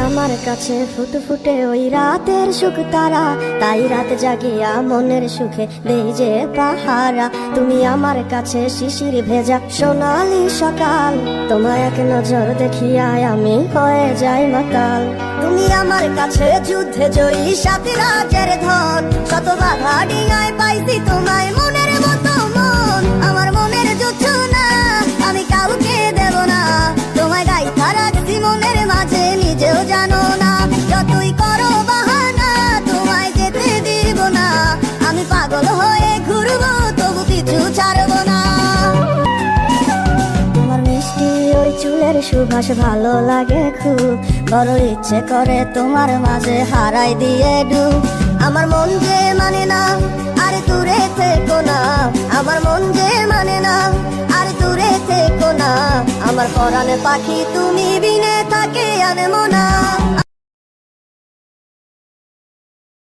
আমার কাছে ফুটফুটে ওই রাতের সুখ তারা, তাই রাত জাগিয়া মনের সুখে দেই যে পাহারা। তুমি আমার কাছে শিশির ভেজা সোনালি সকাল, তোমায় এক নজর দেখিয়ায় আমি হয়ে যাই মাতাল। তুমি আমার কাছে যুদ্ধে জয়ী সাথে রাজের ধন, শত বাধা ডিঙায় পাইছি তোমায় মনের মতো মন। আমার মনের যুদ্ধ না আমি কাউকে দেব না, তোমায় গাইথা রাখছি মনের মাঝে নিজেও জানো না। যতই করো বাহানা তোমায় যেতে দিব না, আমি পাগল হয়ে ঘুরবো তবু কিছু ছাড়বো না। তোমার মিষ্টি ওই চুলের সুবাস ভালো লাগে খুব, বড় ইচ্ছে করে তোমার মাঝে হারাই দিয়ে ডুব। আমার মন যে মানে না আরে দূরে থেকো না, আমার মন যে মানে না আর দূরে থেকো না। আমার পরাণে পাখি তুমি বিনে থাকে আনমো না।